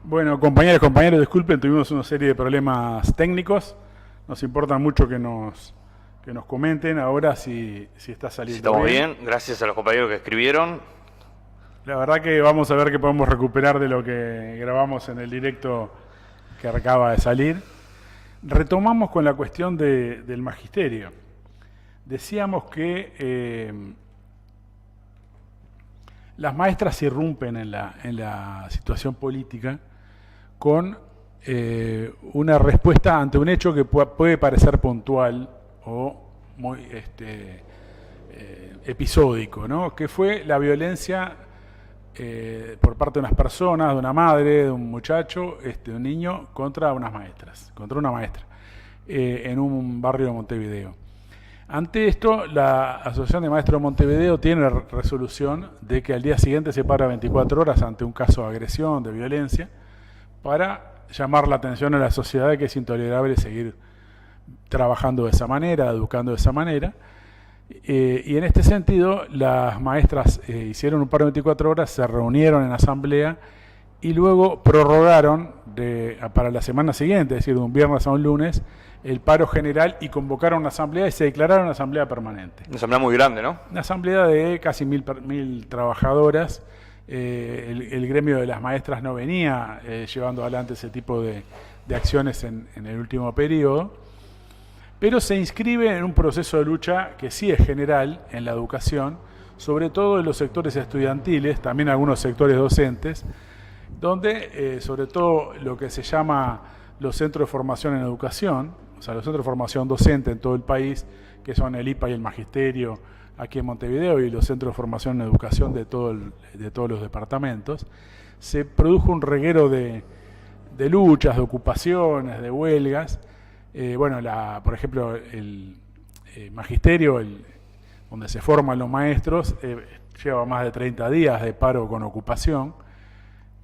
Bueno, compañeros, disculpen, tuvimos una serie de problemas técnicos. Nos importa mucho que nos comenten ahora si está Si saliendo estamos bien. bien, gracias a los compañeros que escribieron. La verdad que vamos a ver qué podemos recuperar de lo que grabamos en el directo que acaba de salir. Retomamos con la cuestión del magisterio. Decíamos que las maestras irrumpen en la situación política con una respuesta ante un hecho que puede parecer puntual o muy episódico, ¿no? Que fue la violencia por parte de unas personas, de una madre, de un muchacho, de un niño, contra unas maestras, contra una maestra, en un barrio de Montevideo. Ante esto, la Asociación de Maestros de Montevideo tiene resolución de que al día siguiente se para 24 horas ante un caso de agresión, de violencia, para llamar la atención a la sociedad de que es intolerable seguir trabajando de esa manera, educando de esa manera. Y en este sentido, las maestras hicieron un paro de 24 horas, se reunieron en asamblea y luego prorrogaron para la semana siguiente, es decir, de un viernes a un lunes, el paro general y convocaron una asamblea y se declararon una asamblea permanente. Una asamblea muy grande, ¿no? Una asamblea de casi mil trabajadoras. El gremio de las maestras no venía llevando adelante ese tipo de acciones en el último periodo, pero se inscribe en un proceso de lucha que sí es general en la educación, sobre todo en los sectores estudiantiles, también algunos sectores docentes, donde sobre todo lo que se llama los centros de formación en educación, o sea, los centros de formación docente en todo el país, que son el IPA y el Magisterio aquí en Montevideo y los centros de formación en educación de todos los departamentos, se produjo un reguero de luchas, de ocupaciones, de huelgas. Por ejemplo, el Magisterio, donde se forman los maestros, lleva más de 30 días de paro con ocupación.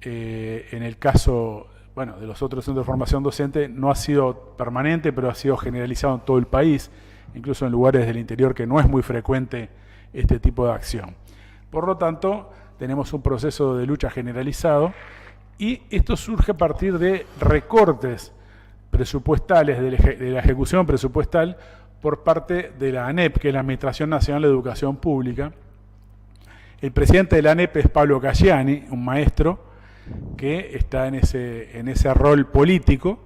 En el caso de los otros centros de formación docente no ha sido permanente, pero ha sido generalizado en todo el país, incluso en lugares del interior que no es muy frecuente este tipo de acción. Por lo tanto, tenemos un proceso de lucha generalizado y esto surge a partir de recortes presupuestales, de la ejecución presupuestal por parte de la ANEP, que es la Administración Nacional de Educación Pública. El presidente de la ANEP es Pablo Casciani, un maestro que está en ese rol político,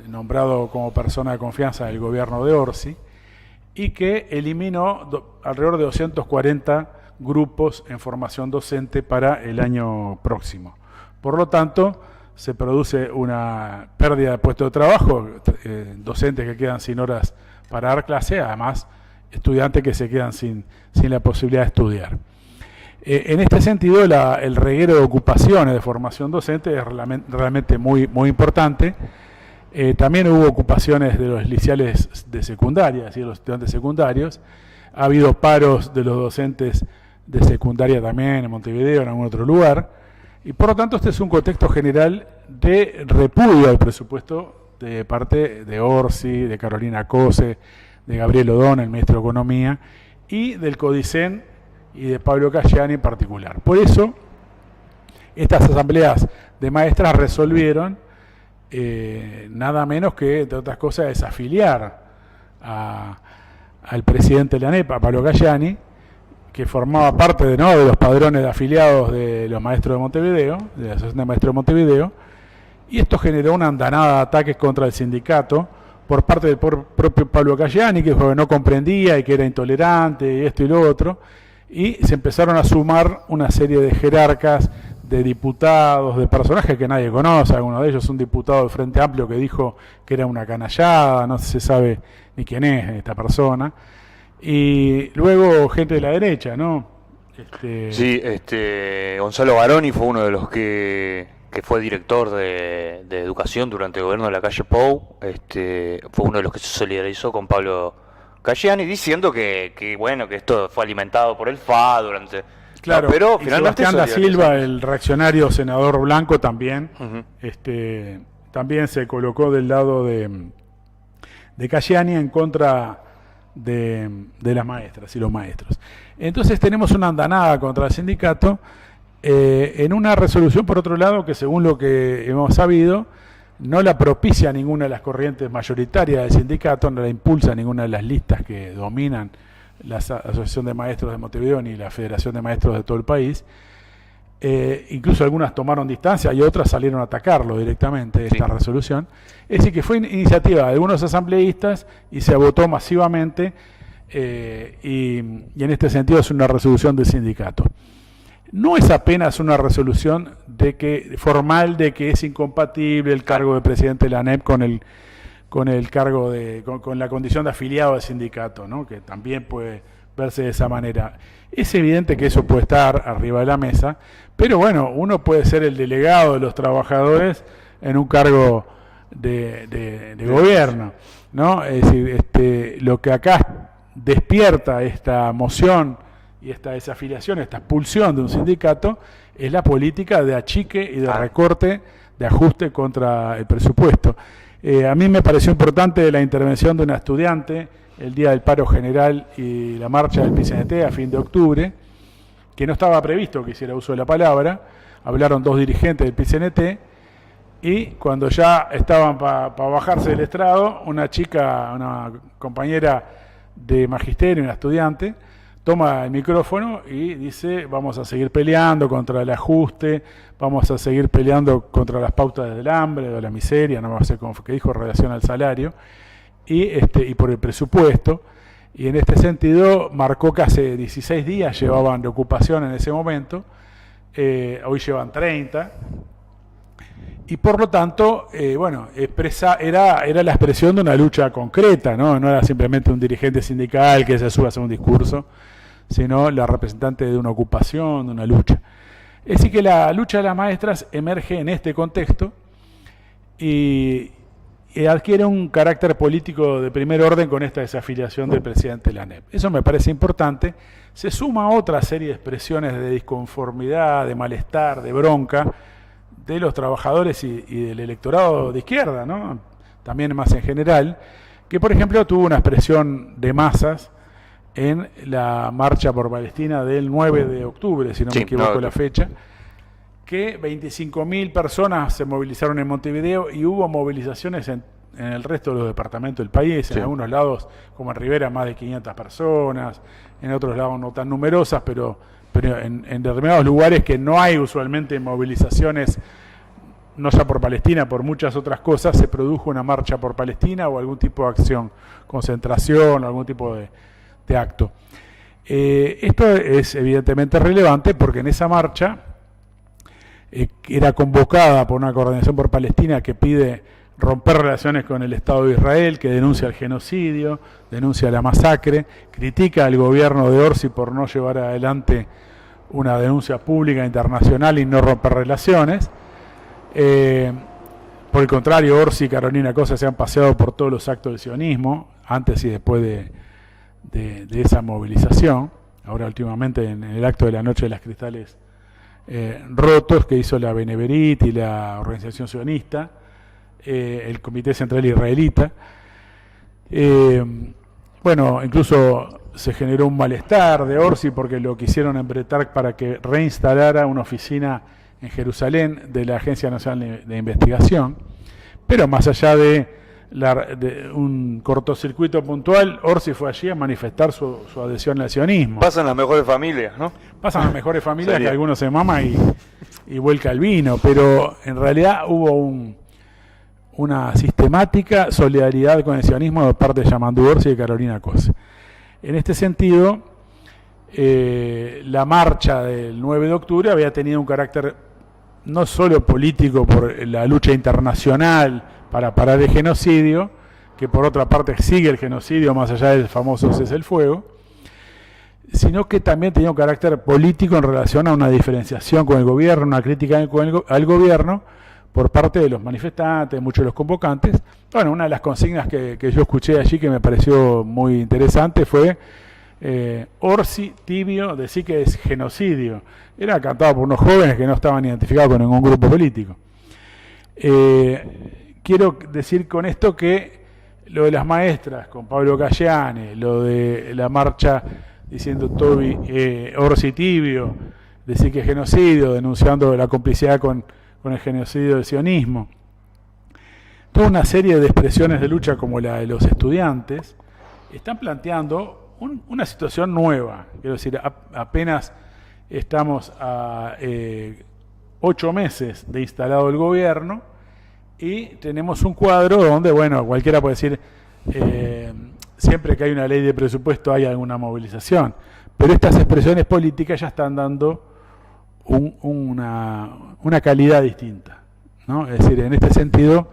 nombrado como persona de confianza del gobierno de Orsi, y que eliminó alrededor de 240 grupos en formación docente para el año próximo. Por lo tanto, se produce una pérdida de puestos de trabajo, docentes que quedan sin horas para dar clase, además estudiantes que se quedan sin la posibilidad de estudiar. En este sentido, el reguero de ocupaciones de formación docente es realmente muy, muy importante. También hubo ocupaciones de los liceales de secundaria, es decir, los estudiantes secundarios. Ha habido paros de los docentes de secundaria también en Montevideo, en algún otro lugar. Y por lo tanto, este es un contexto general de repudio al presupuesto de parte de Orsi, de Carolina Cose, de Gabriel Odón, el ministro de Economía, y del CODICEN y de Pablo Casciani en particular. Por eso, estas asambleas de maestras resolvieron nada menos que, entre otras cosas, desafiliar al presidente de la ANEP, a Pablo Casciani, que formaba parte de los padrones de afiliados de los maestros de Montevideo, de la Asociación de Maestros de Montevideo, y esto generó una andanada de ataques contra el sindicato por parte del propio Pablo Casciani, que no comprendía y que era intolerante y esto y lo otro, y se empezaron a sumar una serie de jerarcas, de diputados, de personajes que nadie conoce. Alguno de ellos un diputado del Frente Amplio que dijo que era una canallada, no se sabe ni quién es esta persona. Y luego gente de la derecha, ¿no? Sí, Gonzalo Baroni fue uno de los que fue director de educación durante el gobierno de la calle Pou. Fue uno de los que se solidarizó con Pablo Casciani, diciendo que esto fue alimentado por el FA durante... Claro, no, pero y finalmente Sebastián Da Silva, el reaccionario senador blanco, también, también se colocó del lado de Casciani en contra de las maestras y los maestros. Entonces tenemos una andanada contra el sindicato en una resolución, por otro lado, que según lo que hemos sabido, no la propicia ninguna de las corrientes mayoritarias del sindicato, no la impulsa ninguna de las listas que dominan la Asociación de Maestros de Montevideo ni la Federación de Maestros de todo el país. Incluso algunas tomaron distancia y otras salieron a atacarlo directamente, esta resolución. Es decir, que fue iniciativa de algunos asambleístas y se votó masivamente, y en este sentido es una resolución del sindicato. No es apenas una resolución formal de que es incompatible el cargo de presidente de la ANEP con el cargo con la condición de afiliado al sindicato, ¿no? Que también puede verse de esa manera. Es evidente que eso puede estar arriba de la mesa, pero bueno, uno puede ser el delegado de los trabajadores en un cargo de gobierno, ¿no? Es decir, lo que acá despierta esta moción y esta desafiliación, esta expulsión de un sindicato, es la política de achique y de recorte, de ajuste contra el presupuesto. A mí me pareció importante la intervención de una estudiante el día del paro general y la marcha del PCNT a fin de octubre, que no estaba previsto que hiciera uso de la palabra. Hablaron dos dirigentes del PCNT y cuando ya estaban para bajarse del estrado, una chica, una compañera de magisterio, una estudiante, toma el micrófono y dice: vamos a seguir peleando contra el ajuste, vamos a seguir peleando contra las pautas del hambre, de la miseria, no sé cómo fue que dijo, en relación al salario, y por el presupuesto. Y en este sentido marcó que hace 16 días llevaban de ocupación en ese momento, hoy llevan 30, y por lo tanto, era la expresión de una lucha concreta, ¿no? No era simplemente un dirigente sindical que se sube a hacer un discurso, sino la representante de una ocupación, de una lucha. Es decir, que la lucha de las maestras emerge en este contexto y adquiere un carácter político de primer orden con esta desafiliación del presidente de la ANEP. Eso me parece importante. Se suma a otra serie de expresiones de disconformidad, de malestar, de bronca de los trabajadores y del electorado de izquierda, ¿no? También más en general, que por ejemplo tuvo una expresión de masas en la marcha por Palestina del 9 de octubre, si no me equivoco la fecha, que 25.000 personas se movilizaron en Montevideo y hubo movilizaciones en el resto de los departamentos del país, en algunos lados, como en Rivera, más de 500 personas, en otros lados no tan numerosas, pero en determinados lugares que no hay usualmente movilizaciones, no ya por Palestina, por muchas otras cosas, se produjo una marcha por Palestina o algún tipo de acción, concentración, algún tipo de acto. Esto es evidentemente relevante porque en esa marcha era convocada por una coordinación por Palestina que pide romper relaciones con el Estado de Israel, que denuncia el genocidio, denuncia la masacre, critica al gobierno de Orsi por no llevar adelante una denuncia pública internacional y no romper relaciones. Por el contrario, Orsi y Carolina Cosa se han paseado por todos los actos del sionismo, antes y después de esa movilización. Ahora últimamente en el acto de la Noche de las Cristales Rotos que hizo la Beneverit y la Organización Sionista, el Comité Central Israelita. Incluso se generó un malestar de Orsi porque lo quisieron embretar para que reinstalara una oficina en Jerusalén de la Agencia Nacional de Investigación. Pero más allá de un cortocircuito puntual, Orsi fue allí a manifestar su adhesión al sionismo. Pasan las mejores familias, ¿no? Pasan las mejores familias que algunos se mama y vuelca el vino, pero en realidad hubo una sistemática solidaridad con el sionismo de parte de Yamandu Orsi y de Carolina Cosa. En este sentido, la marcha del 9 de octubre había tenido un carácter no solo político por la lucha internacional para parar el genocidio, que por otra parte sigue el genocidio más allá del famoso cese el fuego, sino que también tenía un carácter político en relación a una diferenciación con el gobierno, una crítica al gobierno por parte de los manifestantes, muchos de los convocantes. Bueno, una de las consignas que yo escuché allí que me pareció muy interesante fue Orsi, tibio, decir que es genocidio. Era cantado por unos jóvenes que no estaban identificados con ningún grupo político. Quiero decir con esto que lo de las maestras, con Pablo Cayane, lo de la marcha diciendo Orsi tibio, decir que es genocidio, denunciando la complicidad con el genocidio del sionismo. Toda una serie de expresiones de lucha como la de los estudiantes están planteando una situación nueva. Quiero decir, apenas estamos a 8 meses de instalado el gobierno y tenemos un cuadro donde, bueno, cualquiera puede decir, siempre que hay una ley de presupuesto hay alguna movilización, pero estas expresiones políticas ya están dando una calidad distinta, ¿no? Es decir, en este sentido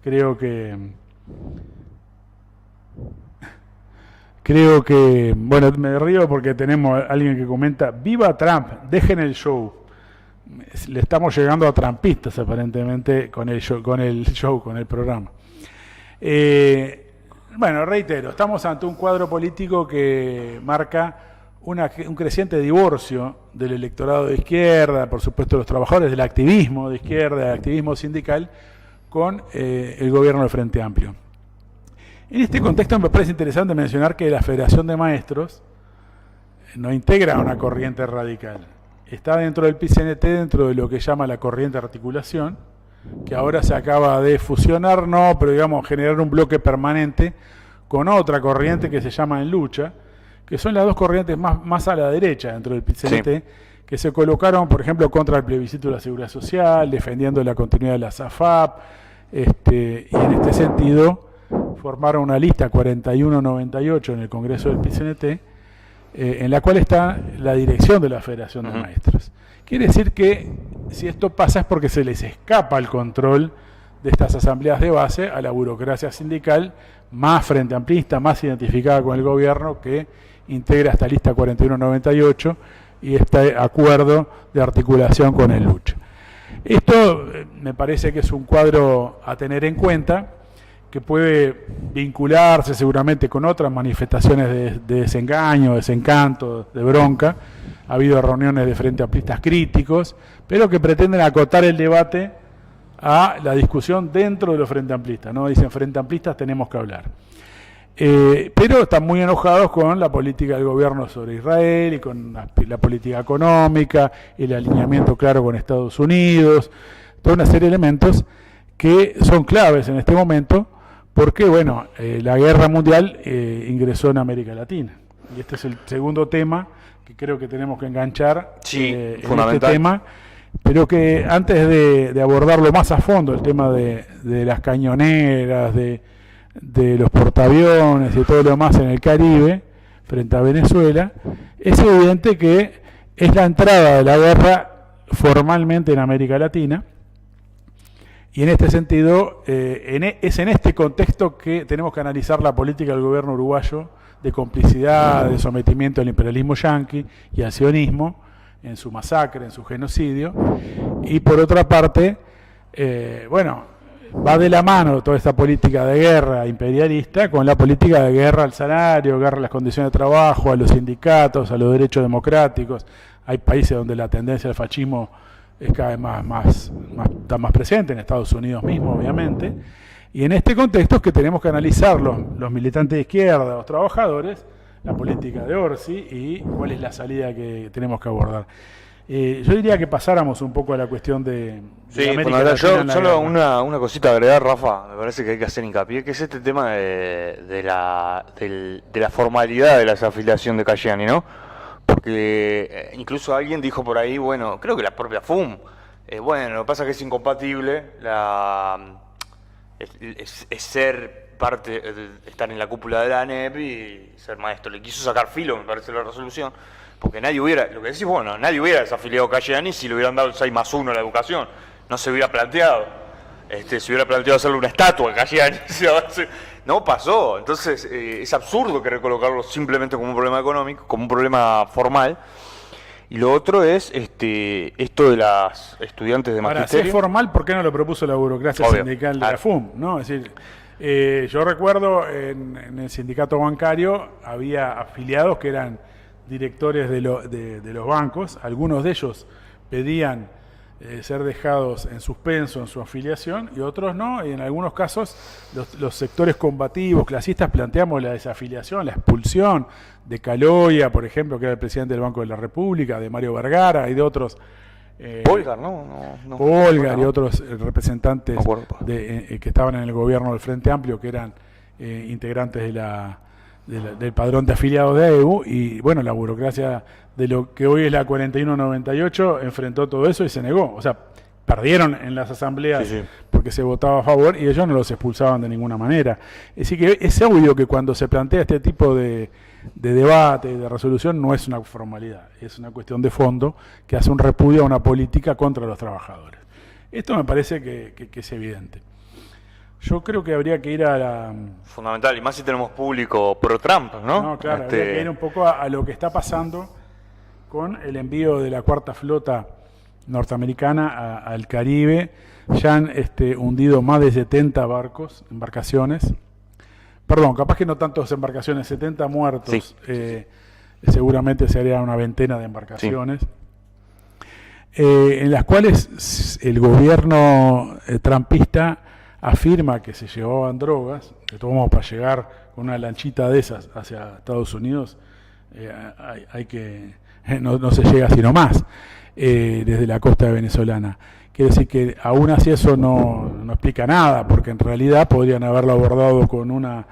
creo que, bueno, me río porque tenemos a alguien que comenta: ¡viva Trump! Dejen el show. Le estamos llegando a trumpistas aparentemente con el show, con el programa. Bueno, reitero, estamos ante un cuadro político que marca un creciente divorcio del electorado de izquierda, por supuesto los trabajadores, del activismo de izquierda, del activismo sindical, con el gobierno del Frente Amplio. En este contexto me parece interesante mencionar que la Federación de Maestros no integra una corriente radical. Está dentro del PCNT, dentro de lo que llama la corriente de articulación, que ahora se acaba de fusionar, no, pero digamos generar un bloque permanente con otra corriente que se llama En Lucha, que son las dos corrientes más a la derecha dentro del PCNT, sí, que se colocaron, por ejemplo, contra el plebiscito de la Seguridad Social, defendiendo la continuidad de la SAFAP, y en este sentido formaron una lista 4198 en el Congreso del PCNT, en la cual está la dirección de la Federación de Maestros. Quiere decir que si esto pasa es porque se les escapa el control de estas asambleas de base a la burocracia sindical más frente amplista, más identificada con el gobierno, que integra esta lista 4198 y este acuerdo de articulación con el Lucha. Esto me parece que es un cuadro a tener en cuenta, que puede vincularse seguramente con otras manifestaciones de desengaño, desencanto, de bronca. Ha habido reuniones de frente amplistas críticos, pero que pretenden acotar el debate a la discusión dentro de los frente amplistas, ¿no? Dicen, frente amplistas tenemos que hablar. Pero están muy enojados con la política del gobierno sobre Israel y con la política económica, el alineamiento claro con Estados Unidos, toda una serie de elementos que son claves en este momento, porque, bueno, la guerra mundial ingresó en América Latina. Y este es el segundo tema que creo que tenemos que enganchar en este tema, pero que antes de abordarlo más a fondo, el tema de las cañoneras, de los portaaviones y todo lo demás en el Caribe, frente a Venezuela, es evidente que es la entrada de la guerra formalmente en América Latina. Y en este sentido, es en este contexto que tenemos que analizar la política del gobierno uruguayo de complicidad, de sometimiento al imperialismo yanqui y al sionismo, en su masacre, en su genocidio. Y por otra parte, bueno, va de la mano toda esta política de guerra imperialista con la política de guerra al salario, guerra a las condiciones de trabajo, a los sindicatos, a los derechos democráticos. Hay países donde la tendencia al fascismo es cada vez está más presente, en Estados Unidos mismo, obviamente, y en este contexto es que tenemos que analizar los militantes de izquierda, los trabajadores, la política de Orsi y cuál es la salida que tenemos que abordar. Yo diría que pasáramos un poco a la cuestión de América Latina. Yo solo una cosita a agregar, Rafa, me parece que hay que hacer hincapié, que es este tema de la formalidad de la desafiliación de Cayani, ¿no? Porque incluso alguien dijo por ahí, bueno, creo que la propia FUM, bueno, lo que pasa es que es incompatible es ser parte, estar en la cúpula de la ANEP y ser maestro. Le quiso sacar filo, me parece, la resolución, porque nadie hubiera, lo que decís, bueno, nadie hubiera desafiliado a Cayani si le hubieran dado el 6+1 a la educación. No se hubiera planteado. Se hubiera planteado hacerle una estatua a Cayani. No pasó. Entonces es absurdo querer colocarlo simplemente como un problema económico, como un problema formal. Y lo otro es esto de las estudiantes de magisterio. Ahora, si es formal, ¿por qué no lo propuso la burocracia sindical de la FUM? ¿No? Es decir, yo recuerdo en el sindicato bancario había afiliados que eran directores de los bancos. Algunos de ellos pedían ser dejados en suspenso en su afiliación y otros no, y en algunos casos los sectores combativos, clasistas, planteamos la desafiliación, la expulsión de Caloia, por ejemplo, que era el presidente del Banco de la República, de Mario Vergara y de otros... Polgar, ¿no? Polgar y otros representantes que estaban en el gobierno del Frente Amplio, que eran integrantes del padrón de afiliados de AEU, y bueno, la burocracia de lo que hoy es la 4198 enfrentó todo eso y se negó. O sea, perdieron en las asambleas porque se votaba a favor y ellos no los expulsaban de ninguna manera. Es decir, que es obvio que cuando se plantea este tipo de debate, de resolución, no es una formalidad, es una cuestión de fondo que hace un repudio a una política contra los trabajadores. Esto me parece que es evidente. Yo creo que habría que ir a la... Fundamental, y más si tenemos público pro-Trump, ¿no? No, claro, habría que ir un poco a lo que está pasando con el envío de la cuarta flota norteamericana al Caribe. Ya han hundido más de 70 embarcaciones. Perdón, capaz que no tantas embarcaciones, 70 muertos. Sí. Seguramente se haría una veintena de embarcaciones. Sí. En las cuales el gobierno trumpista afirma que se llevaban drogas, que tomamos para llegar con una lanchita de esas hacia Estados Unidos, hay que no se llega sino más desde la costa venezolana. Quiere decir que aún así eso no explica nada, porque en realidad podrían haberlo abordado con una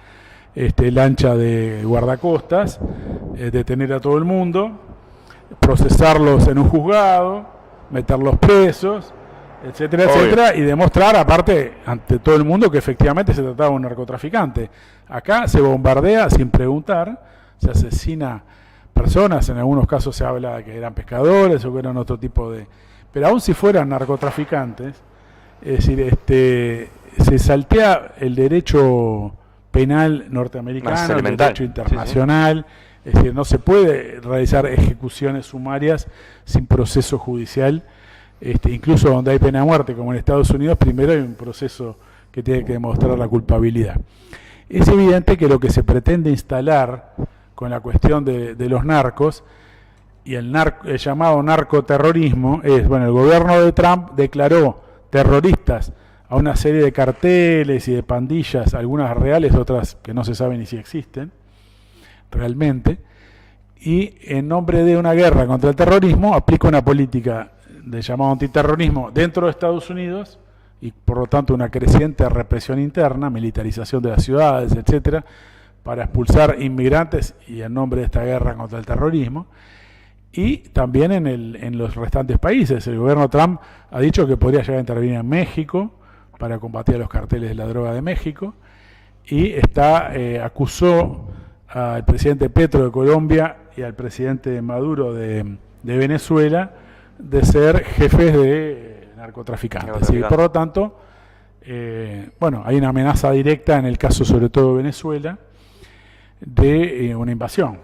lancha de guardacostas, detener a todo el mundo, procesarlos en un juzgado, meterlos presos, etcétera, etcétera, y demostrar, aparte, ante todo el mundo, que efectivamente se trataba de un narcotraficante. Acá se bombardea sin preguntar, se asesina personas, en algunos casos se habla de que eran pescadores o que eran otro tipo de... Pero aún si fueran narcotraficantes, es decir, se saltea el derecho penal norteamericano, el derecho internacional, es decir, no se puede realizar ejecuciones sumarias sin proceso judicial. Incluso donde hay pena de muerte, como en Estados Unidos, primero hay un proceso que tiene que demostrar la culpabilidad. Es evidente que lo que se pretende instalar con la cuestión de los narcos y el llamado narcoterrorismo es, bueno, el gobierno de Trump declaró terroristas a una serie de carteles y de pandillas, algunas reales, otras que no se sabe ni si existen realmente, y en nombre de una guerra contra el terrorismo aplica una política de llamado antiterrorismo dentro de Estados Unidos y por lo tanto una creciente represión interna, militarización de las ciudades, etcétera, para expulsar inmigrantes y en nombre de esta guerra contra el terrorismo, y también en los restantes países. El gobierno Trump ha dicho que podría llegar a intervenir en México para combatir a los carteles de la droga de México, y acusó al presidente Petro de Colombia y al presidente Maduro de Venezuela de ser jefes de narcotraficantes. Y por lo tanto, bueno, hay una amenaza directa en el caso sobre todo de Venezuela de una invasión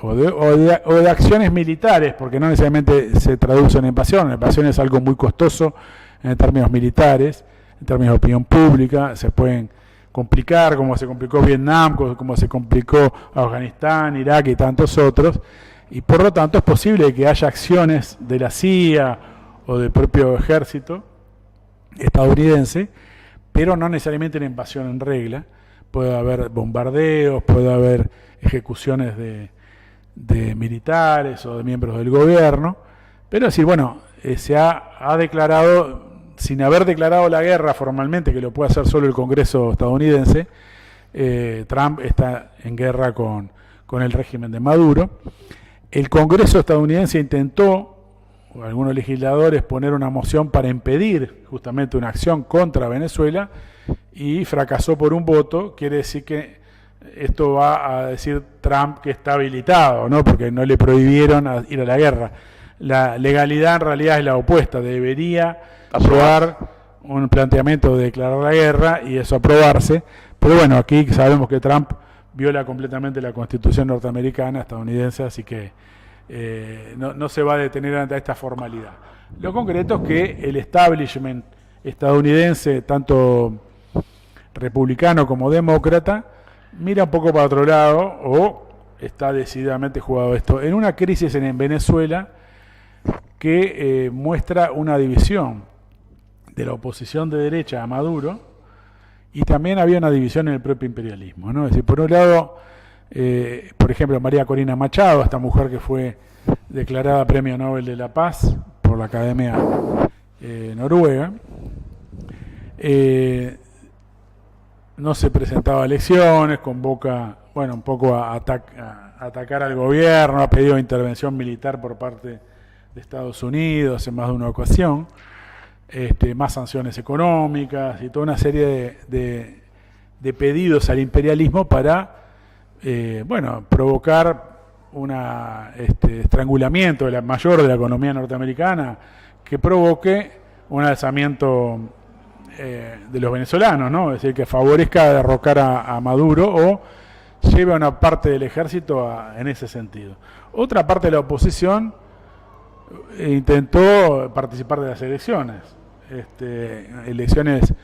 o de acciones militares, porque no necesariamente se traduce en invasión. La invasión es algo muy costoso en términos militares, en términos de opinión pública, se pueden complicar, como se complicó Vietnam, como se complicó Afganistán, Irak y tantos otros, y por lo tanto es posible que haya acciones de la CIA o del propio ejército estadounidense, pero no necesariamente una invasión en regla. Puede haber bombardeos, puede haber ejecuciones de militares o de miembros del gobierno, pero es decir, bueno, se ha declarado, sin haber declarado la guerra formalmente, que lo puede hacer solo el Congreso estadounidense, Trump está en guerra con el régimen de Maduro. El Congreso estadounidense intentó, o algunos legisladores, poner una moción para impedir justamente una acción contra Venezuela y fracasó por un voto. Quiere decir que esto va a decir Trump que está habilitado, ¿no? Porque no le prohibieron ir a la guerra. La legalidad en realidad es la opuesta, debería aprobar un planteamiento de declarar la guerra y eso aprobarse, pero bueno, aquí sabemos que Trump viola completamente la Constitución norteamericana, estadounidense, así que no se va a detener ante esta formalidad. Lo concreto es que el establishment estadounidense, tanto republicano como demócrata, mira un poco para otro lado o está decididamente jugado esto. En una crisis en Venezuela, que muestra una división de la oposición de derecha a Maduro, y también había una división en el propio imperialismo, ¿no? Es decir, por un lado, por ejemplo, María Corina Machado, esta mujer que fue declarada Premio Nobel de la Paz por la Academia Noruega, no se presentaba a elecciones, convoca, bueno, un poco a atacar al gobierno, ha pedido intervención militar por parte de Estados Unidos en más de una ocasión, más sanciones económicas y toda una serie de pedidos al imperialismo para, bueno, provocar un estrangulamiento mayor de la economía norteamericana que provoque un alzamiento de los venezolanos, ¿no? Es decir, que favorezca derrocar a Maduro o lleve a una parte del ejército en ese sentido. Otra parte de la oposición intentó participar de las elecciones, elecciones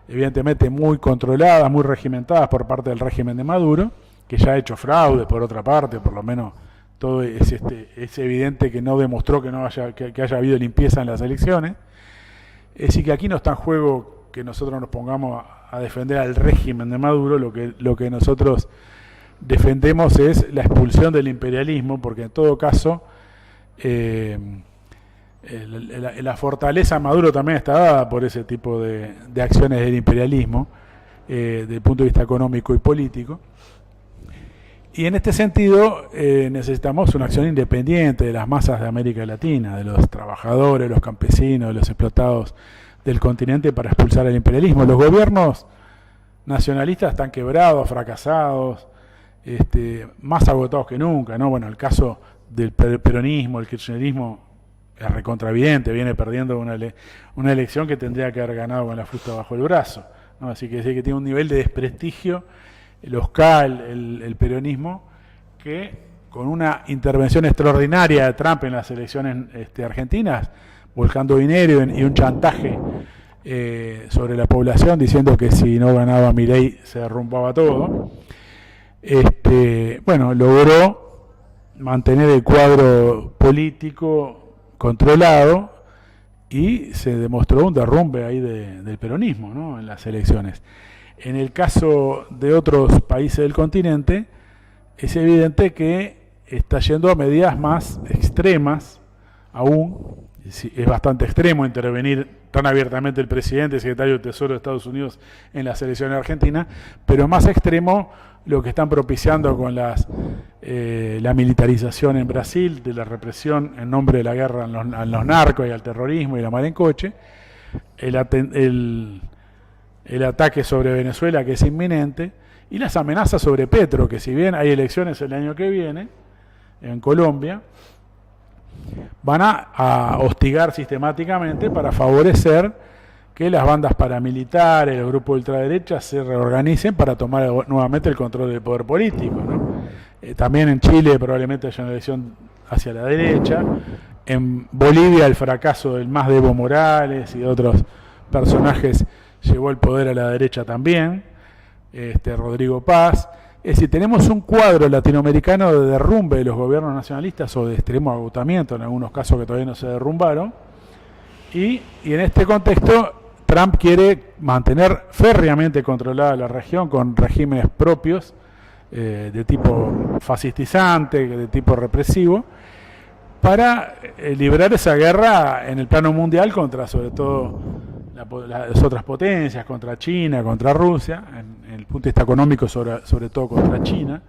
evidentemente muy controladas, muy regimentadas por parte del régimen de Maduro, que ya ha hecho fraude por otra parte, por lo menos todo es evidente que no demostró que haya habido limpieza en las elecciones. Es decir, que aquí no está en juego que nosotros nos pongamos a defender al régimen de Maduro, lo que nosotros defendemos es la expulsión del imperialismo, porque en todo caso la fortaleza de Maduro también está dada por ese tipo de acciones del imperialismo, desde el punto de vista económico y político. Y en este sentido necesitamos una acción independiente de las masas de América Latina, de los trabajadores, los campesinos, de los explotados del continente para expulsar el imperialismo. Los gobiernos nacionalistas están quebrados, fracasados, más agotados que nunca, ¿no? Bueno, el caso del peronismo, el kirchnerismo es recontravidente, viene perdiendo una elección que tendría que haber ganado con la fruta bajo el brazo, ¿no? Así que tiene un nivel de desprestigio el peronismo, que con una intervención extraordinaria de Trump en las elecciones argentinas, volcando dinero y un chantaje sobre la población, diciendo que si no ganaba Milei se derrumbaba todo, bueno, logró mantener el cuadro político controlado y se demostró un derrumbe ahí del peronismo, ¿no? En las elecciones. En el caso de otros países del continente, es evidente que está yendo a medidas más extremas aún. Es bastante extremo intervenir tan abiertamente el presidente, el secretario del Tesoro de Estados Unidos en las elecciones argentinas, pero más extremo lo que están propiciando con la militarización en Brasil, de la represión en nombre de la guerra a los narcos y al terrorismo y la mar en coche, el ataque sobre Venezuela, que es inminente, y las amenazas sobre Petro, que si bien hay elecciones el año que viene en Colombia, van a hostigar sistemáticamente para favorecer que las bandas paramilitares, los grupos de ultraderecha se reorganicen para tomar nuevamente el control del poder político, ¿no? También en Chile probablemente haya una elección hacia la derecha. En Bolivia el fracaso del MAS de Evo Morales y de otros personajes llevó el poder a la derecha también, Rodrigo Paz. Es decir, tenemos un cuadro latinoamericano de derrumbe de los gobiernos nacionalistas o de extremo agotamiento, en algunos casos que todavía no se derrumbaron, y en este contexto Trump quiere mantener férreamente controlada la región con regímenes propios de tipo fascistizante, de tipo represivo, para librar esa guerra en el plano mundial contra sobre todo las otras potencias, contra China, contra Rusia, en el punto de vista económico sobre todo contra China,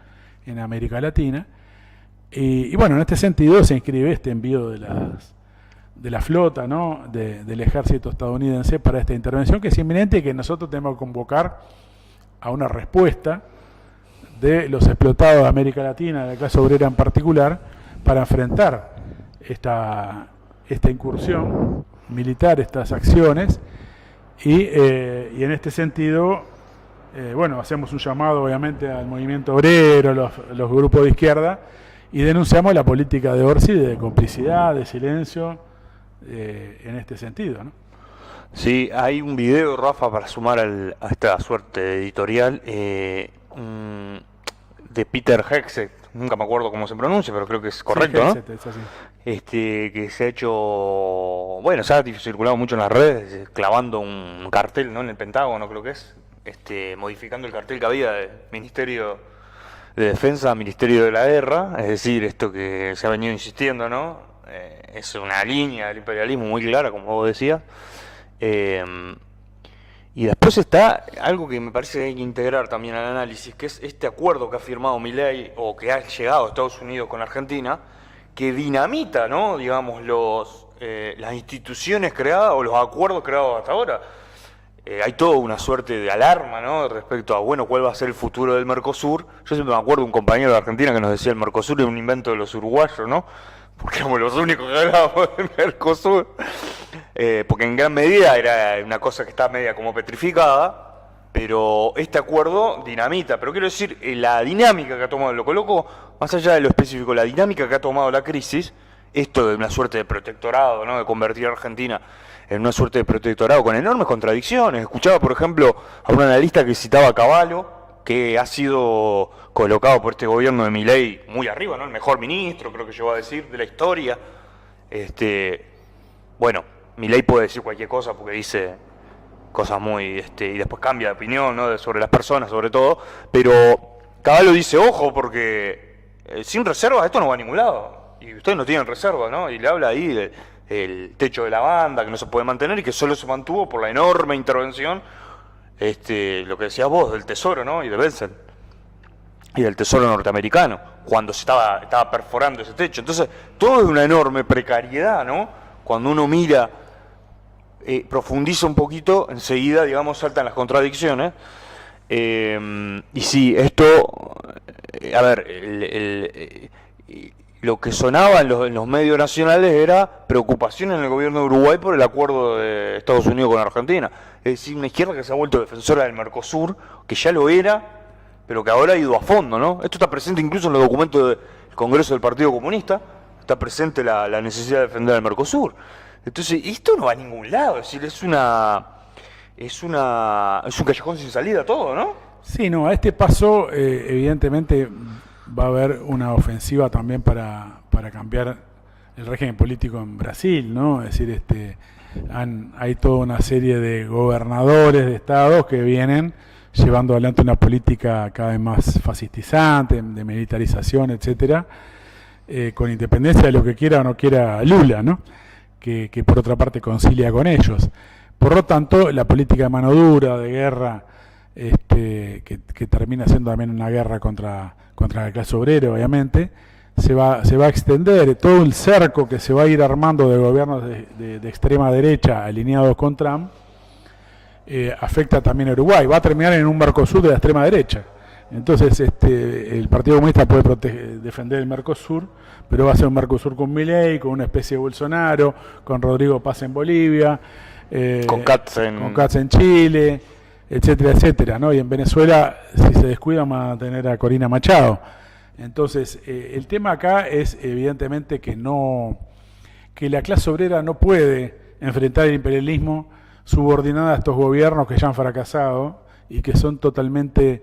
en América Latina. Y bueno, en este sentido se inscribe este envío de la flota, ¿no? del ejército estadounidense para esta intervención, que es inminente y que nosotros tenemos que convocar a una respuesta de los explotados de América Latina, de la clase obrera en particular, para enfrentar esta incursión militar, estas acciones, y en este sentido, bueno, hacemos un llamado obviamente al movimiento obrero, los grupos de izquierda, y denunciamos la política de Orsi de complicidad, de silencio, en este sentido, ¿no? Sí, hay un video, Rafa, para sumar a esta suerte editorial, de Peter Hegseth, nunca me acuerdo cómo se pronuncia, pero creo que es correcto, sí, ¿no? es así. Que se ha hecho, bueno, se ha circulado mucho en las redes, clavando un cartel, ¿no? En el Pentágono, creo que es, modificando el cartel que había del Ministerio de Defensa, Ministerio de la Guerra, es decir, esto que se ha venido insistiendo, ¿no? Es una línea del imperialismo muy clara, como vos decías. Y después está algo que me parece que hay que integrar también al análisis, que es este acuerdo que ha firmado Milei, o que ha llegado a Estados Unidos con Argentina, que dinamita, ¿no? Digamos, las instituciones creadas o los acuerdos creados hasta ahora. Hay toda una suerte de alarma, ¿no? Respecto a, bueno, cuál va a ser el futuro del Mercosur. Yo siempre me acuerdo de un compañero de Argentina que nos decía el Mercosur es un invento de los uruguayos, ¿no? Porque éramos los únicos que hablábamos del Mercosur. Porque en gran medida era una cosa que estaba media como petrificada, pero este acuerdo dinamita. Pero quiero decir, la dinámica que ha tomado, lo coloco más allá de lo específico, la dinámica que ha tomado la crisis, esto de una suerte de protectorado, ¿no? De convertir a Argentina en una suerte de protectorado con enormes contradicciones. Escuchaba, por ejemplo, a un analista que citaba a Cavallo, que ha sido colocado por este gobierno de Milei muy arriba, ¿no? El mejor ministro, creo que llegó a decir, de la historia. Bueno, Milei puede decir cualquier cosa porque dice cosas muy... y después cambia de opinión, ¿no? Sobre las personas, sobre todo. Pero Cavallo dice, ojo, porque sin reservas esto no va a ningún lado. Y ustedes no tienen reservas, ¿no? Y le habla ahí del techo de la banda, que no se puede mantener y que solo se mantuvo por la enorme intervención, lo que decías vos, del Tesoro, ¿no? Y de Benson. Y del Tesoro norteamericano, cuando se estaba perforando ese techo. Entonces, todo es una enorme precariedad, ¿no? Cuando uno mira, profundiza un poquito, enseguida, digamos, saltan las contradicciones. Y sí, esto, a ver, lo que sonaba en los medios nacionales era preocupación en el gobierno de Uruguay por el acuerdo de Estados Unidos con Argentina. Es decir, una izquierda que se ha vuelto defensora del Mercosur, que ya lo era, pero que ahora ha ido a fondo, ¿no? Esto está presente incluso en los documentos del Congreso del Partido Comunista, está presente la necesidad de defender el Mercosur. Entonces, esto no va a ningún lado, es decir, es un callejón sin salida todo, ¿no? Sí, no, a este paso evidentemente va a haber una ofensiva también para cambiar el régimen político en Brasil, ¿no? Es decir, hay toda una serie de gobernadores de estados que vienen llevando adelante una política cada vez más fascistizante, de militarización, etcétera, con independencia de lo que quiera o no quiera Lula, ¿no? Que por otra parte concilia con ellos. Por lo tanto, la política de mano dura, de guerra, que termina siendo también una guerra contra la clase obrera, obviamente, se va a extender. Todo el cerco que se va a ir armando de gobiernos de extrema derecha alineados con Trump afecta también a Uruguay. Va a terminar en un Mercosur de la extrema derecha. Entonces, el Partido Comunista puede defender el Mercosur, pero va a ser un Mercosur con Milei, con una especie de Bolsonaro, con Rodrigo Paz en Bolivia, con Katz en Chile, etcétera, etcétera, ¿no? Y en Venezuela, si se descuida, van a tener a Corina Machado. Entonces, el tema acá es evidentemente que la clase obrera no puede enfrentar el imperialismo subordinada a estos gobiernos que ya han fracasado y que son totalmente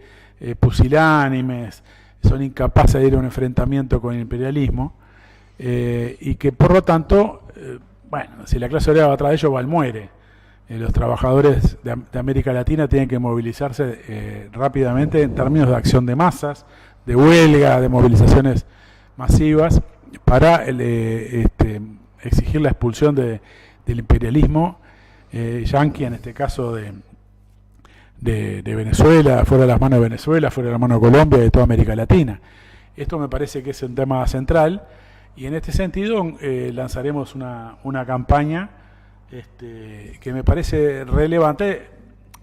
pusilánimes, son incapaces de ir a un enfrentamiento con el imperialismo, y que por lo tanto, bueno, si la clase obrera va atrás de ellos, va al muere. Los trabajadores de América Latina tienen que movilizarse rápidamente en términos de acción de masas, de huelga, de movilizaciones masivas, para exigir la expulsión del imperialismo yanqui, en este caso de Venezuela, fuera de las manos de Venezuela, fuera de las manos de Colombia y de toda América Latina. Esto me parece que es un tema central, y en este sentido lanzaremos una campaña que me parece relevante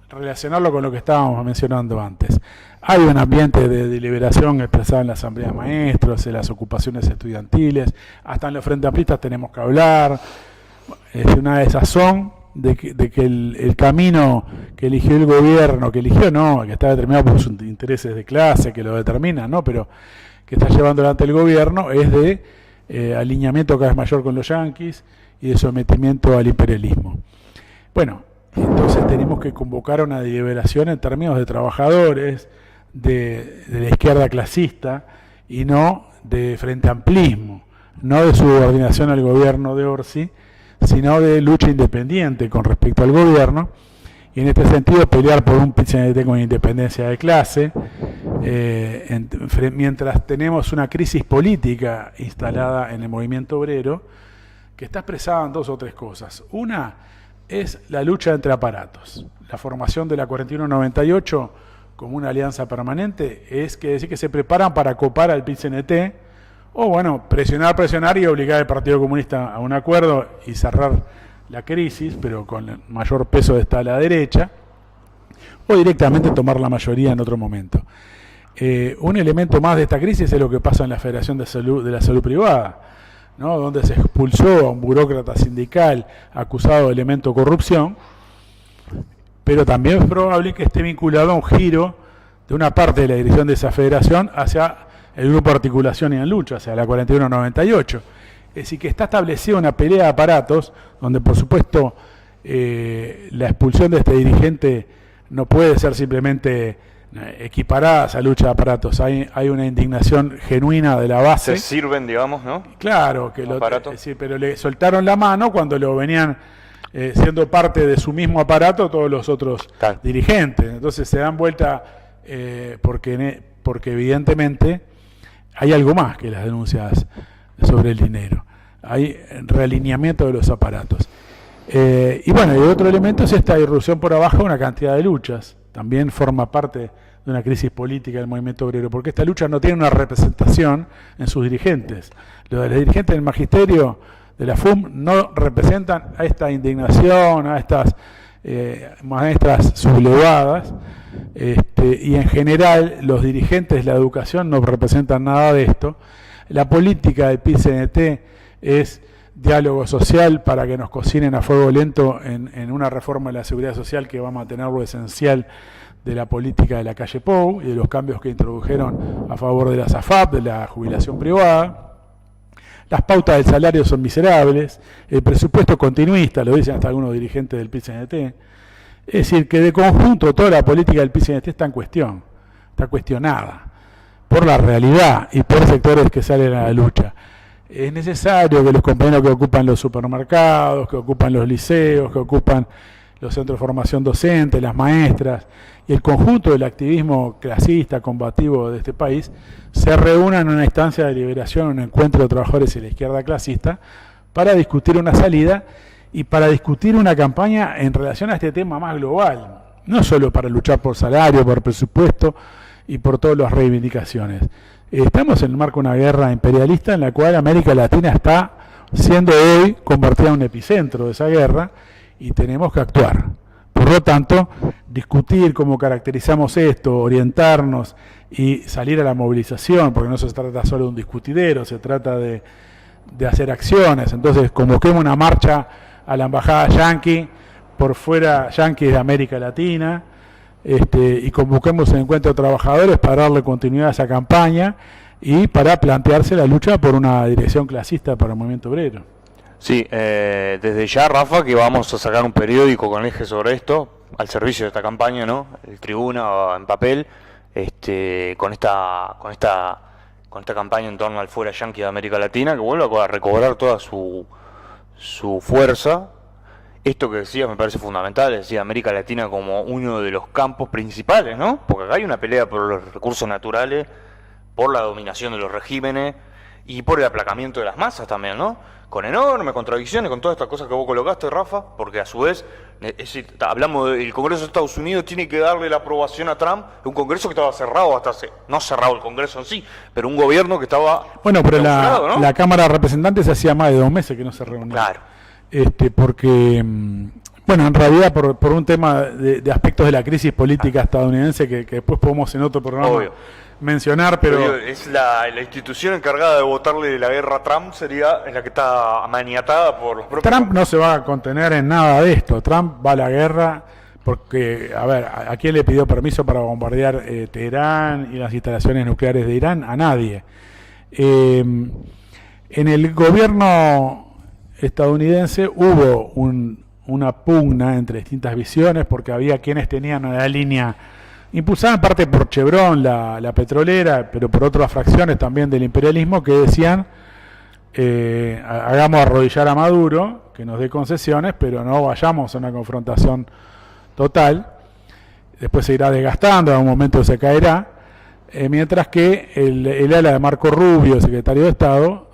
relacionarlo con lo que estábamos mencionando antes. Hay un ambiente de deliberación expresado en la Asamblea de Maestros, en las ocupaciones estudiantiles, hasta en los Frente Amplistas tenemos que hablar. Es una desazón de que el camino que eligió el gobierno, que está determinado por sus intereses de clase, que lo determinan, ¿no? Pero que está llevando adelante el gobierno es de alineamiento cada vez mayor con los yanquis y de sometimiento al imperialismo. Bueno, entonces tenemos que convocar una deliberación en términos de trabajadores, de la izquierda clasista y no de frente amplismo, no de subordinación al gobierno de Orsi, sino de lucha independiente con respecto al gobierno, y en este sentido pelear por un PIT-CNT con independencia de clase, mientras tenemos una crisis política instalada en el movimiento obrero, que está expresada en 2 o 3 cosas. Una es la lucha entre aparatos. La formación de la 4198 como una alianza permanente es que decir que se preparan para copar al PIT-CNT, o bueno, presionar y obligar al Partido Comunista a un acuerdo y cerrar la crisis, pero con el mayor peso está a la derecha, o directamente tomar la mayoría en otro momento. Un elemento más de esta crisis es lo que pasa en la Federación de la Salud Privada, ¿no? Donde se expulsó a un burócrata sindical acusado de elemento corrupción, pero también es probable que esté vinculado a un giro de una parte de la dirección de esa federación hacia el grupo de articulación y en lucha, hacia la 4198. Es decir, que está establecida una pelea de aparatos, donde por supuesto la expulsión de este dirigente no puede ser simplemente equiparada a esa lucha de aparatos. Hay una indignación genuina de la base. Se sirven, digamos, ¿no? Claro, que pero le soltaron la mano cuando lo venían siendo parte de su mismo aparato todos los otros dirigentes. Entonces se dan vuelta porque evidentemente hay algo más que las denuncias sobre el dinero. Hay realineamiento de los aparatos. Y bueno, y otro elemento es esta irrupción por abajo de una cantidad de luchas. También forma parte de una crisis política del movimiento obrero, porque esta lucha no tiene una representación en sus dirigentes. Los dirigentes del magisterio de la FUM no representan a esta indignación, a estas maestras sublevadas, y en general los dirigentes de la educación no representan nada de esto. La política del PIT-CNT es diálogo social para que nos cocinen a fuego lento en una reforma de la seguridad social que va a mantener lo esencial de la política de la calle Pou y de los cambios que introdujeron a favor de la SAFAP, de la jubilación privada. Las pautas del salario son miserables, el presupuesto continuista, lo dicen hasta algunos dirigentes del PIT-CNT. Es decir, que de conjunto toda la política del PIT-CNT está en cuestión, está cuestionada por la realidad y por sectores que salen a la lucha. Es necesario que los compañeros que ocupan los supermercados, que ocupan los liceos, que ocupan los centros de formación docente, las maestras y el conjunto del activismo clasista, combativo de este país, se reúnan en una instancia de liberación, un encuentro de trabajadores y la izquierda clasista, para discutir una salida y para discutir una campaña en relación a este tema más global, no solo para luchar por salario, por presupuesto y por todas las reivindicaciones. Estamos en el marco de una guerra imperialista en la cual América Latina está siendo hoy convertida en un epicentro de esa guerra y tenemos que actuar. Por lo tanto, discutir cómo caracterizamos esto, orientarnos y salir a la movilización, porque no se trata solo de un discutidero, se trata de hacer acciones. Entonces, convoquemos una marcha a la embajada yanqui, por fuera yanqui de América Latina, y convoquemos un encuentro de trabajadores para darle continuidad a esa campaña y para plantearse la lucha por una dirección clasista para el movimiento obrero. Sí, desde ya, Rafa, que vamos a sacar un periódico con eje sobre esto, al servicio de esta campaña, ¿no? El Tribuna en papel, con esta campaña en torno al fuera yanqui de América Latina, que vuelva a recobrar toda su fuerza. Esto que decías me parece fundamental, es decir, América Latina como uno de los campos principales, ¿no? Porque acá hay una pelea por los recursos naturales, por la dominación de los regímenes y por el aplacamiento de las masas también, ¿no? Con enormes contradicciones, con todas estas cosas que vos colocaste, Rafa, porque a su vez, hablamos del Congreso de Estados Unidos, tiene que darle la aprobación a Trump, un Congreso que estaba cerrado no cerrado el Congreso en sí, pero un gobierno que estaba... Bueno, pero ¿no? La Cámara de Representantes hacía más de 2 meses que no se reunía. Claro. Porque, bueno, en realidad por un tema de aspectos de la crisis política estadounidense que después podemos en otro programa mencionar, pero... Es la institución encargada de votarle la guerra a Trump, es la que está maniatada por los propios... Trump no se va a contener en nada de esto. Trump va a la guerra porque, a ver, ¿a quién le pidió permiso para bombardear Teherán y las instalaciones nucleares de Irán? A nadie. En el gobierno estadounidense hubo una pugna entre distintas visiones porque había quienes tenían una línea impulsada en parte por Chevron, la petrolera, pero por otras fracciones también del imperialismo que decían, hagamos arrodillar a Maduro, que nos dé concesiones, pero no vayamos a una confrontación total. Después se irá desgastando, en un momento se caerá, mientras que el ala de Marco Rubio, secretario de Estado,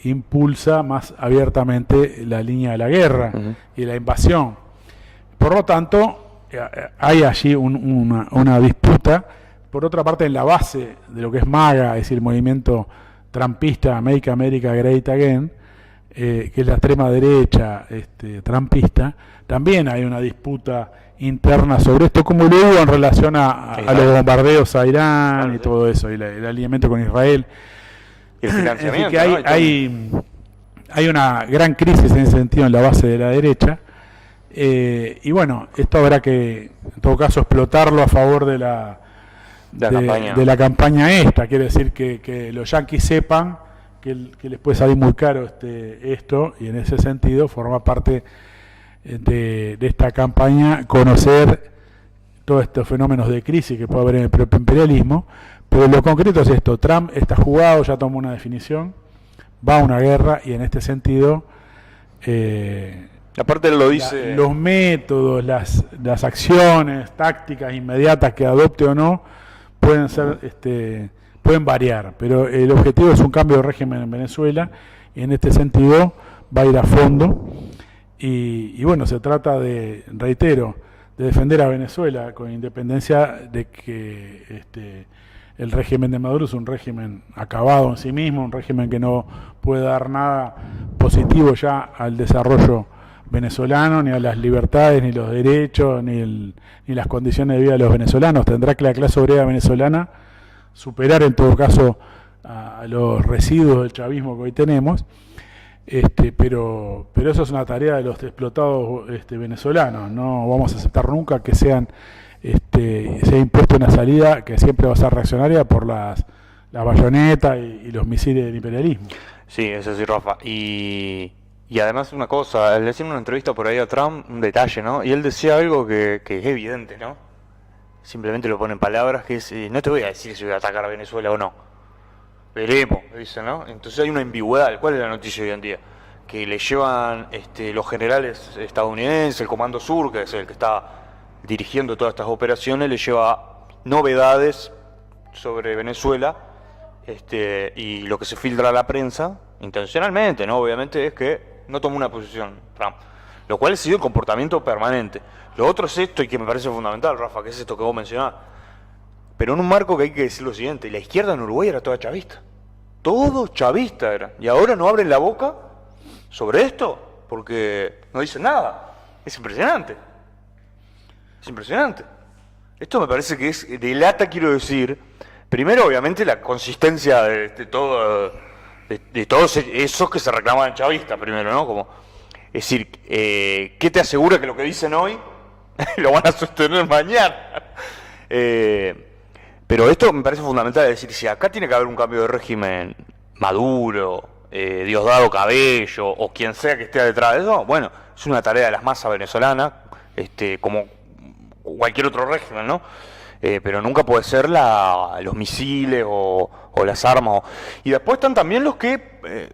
impulsa más abiertamente la línea de la guerra y la invasión. Por lo tanto, hay allí una disputa. Por otra parte, en la base de lo que es MAGA, es decir, el movimiento trumpista, Make America Great Again, que es la extrema derecha trumpista, también hay una disputa interna sobre esto, como lo hubo en relación a los bombardeos a Irán y todo eso, y el alineamiento con Israel. Y el financiamiento. Es decir, que hay una gran crisis en ese sentido en la base de la derecha. Y bueno, esto habrá que, en todo caso, explotarlo a favor de la campaña esta. Quiere decir que los yanquis sepan que les puede salir muy caro esto, y en ese sentido forma parte de esta campaña conocer todos estos fenómenos de crisis que puede haber en el propio imperialismo. Pero lo concreto es esto: Trump está jugado, ya tomó una definición, va a una guerra, y en este sentido aparte él lo dice, los métodos, las acciones tácticas inmediatas que adopte o no pueden ser pueden variar, pero el objetivo es un cambio de régimen en Venezuela, y en este sentido va a ir a fondo. Y bueno, se trata de, reitero, de defender a Venezuela, con independencia de que el régimen de Maduro es un régimen acabado en sí mismo, un régimen que no puede dar nada positivo ya al desarrollo venezolano, ni a las libertades, ni los derechos, ni las condiciones de vida de los venezolanos. Tendrá que la clase obrera venezolana superar en todo caso a los residuos del chavismo que hoy tenemos, pero eso es una tarea de los explotados venezolanos. No vamos a aceptar nunca que se ha impuesto una salida que siempre va a ser reaccionaria por las bayonetas y los misiles del imperialismo. Sí, eso sí, Rafa. Y además una cosa, le hacían una entrevista por ahí a Trump, un detalle, ¿no? Y él decía algo que es evidente, ¿no? Simplemente lo pone en palabras, que es, no te voy a decir si voy a atacar a Venezuela o no. Veremos, dice, ¿no? Entonces hay una ambigüedad. ¿Cuál es la noticia hoy en día? Que le llevan los generales estadounidenses, el Comando Sur, que es el que está dirigiendo todas estas operaciones, le lleva novedades sobre Venezuela, y lo que se filtra a la prensa, intencionalmente, ¿no? Obviamente, es que no tomó una posición Trump, lo cual ha sido el comportamiento permanente. Lo otro es esto, y que me parece fundamental, Rafa, que es esto que vos mencionás, pero en un marco que hay que decir lo siguiente: la izquierda en Uruguay era toda chavista, todo chavista era, y ahora no abren la boca sobre esto porque no dicen nada. Es impresionante. Es impresionante. Esto me parece que delata, quiero decir, primero obviamente la consistencia de todos esos que se reclaman chavistas, primero, ¿no? Como, es decir, ¿qué te asegura que lo que dicen hoy lo van a sostener mañana? Pero esto me parece fundamental, es decir, si acá tiene que haber un cambio de régimen, Maduro, Diosdado Cabello, o quien sea que esté detrás de eso, bueno, es una tarea de las masas venezolanas, como cualquier otro régimen, ¿no? Pero nunca puede ser los misiles o las armas. Y después están también los que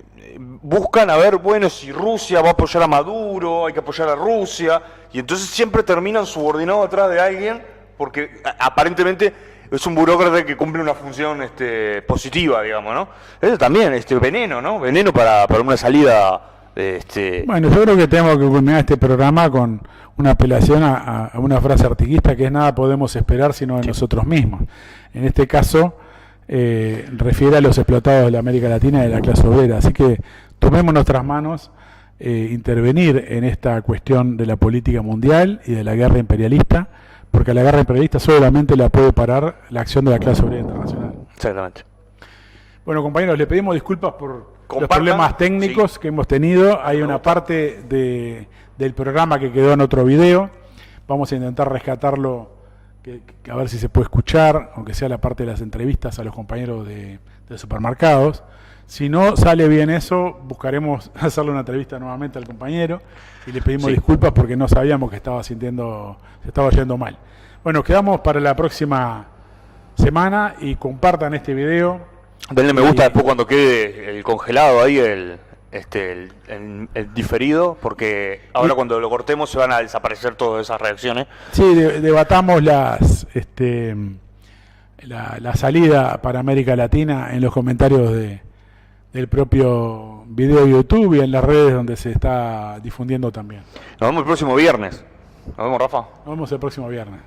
buscan a ver, bueno, si Rusia va a apoyar a Maduro, hay que apoyar a Rusia, y entonces siempre terminan subordinados atrás de alguien, porque aparentemente es un burócrata que cumple una función positiva, digamos, ¿no? Eso también, veneno, ¿no? Veneno para una salida. Bueno, yo creo que tenemos que culminar este programa con una apelación a una frase artiguista, que es: nada podemos esperar sino de nosotros mismos. En este caso refiere a los explotados de la América Latina y de la clase obrera. Así que tomemos nuestras manos intervenir en esta cuestión de la política mundial y de la guerra imperialista, porque la guerra imperialista solamente la puede parar la acción de la clase obrera internacional. Exactamente. Bueno, compañeros, le pedimos disculpas por los problemas técnicos que hemos tenido. Hay una parte del programa que quedó en otro video. Vamos a intentar rescatarlo, a ver si se puede escuchar, aunque sea la parte de las entrevistas a los compañeros de supermercados. Si no sale bien eso, buscaremos hacerle una entrevista nuevamente al compañero, y le pedimos disculpas porque no sabíamos que se estaba yendo mal. Bueno, quedamos para la próxima semana y compartan este video. Denle me gusta después cuando quede el congelado ahí, el diferido, porque ahora cuando lo cortemos se van a desaparecer todas esas reacciones. Sí, debatamos la salida para América Latina en los comentarios del propio video de YouTube y en las redes donde se está difundiendo también. Nos vemos el próximo viernes. Nos vemos, Rafa. Nos vemos el próximo viernes.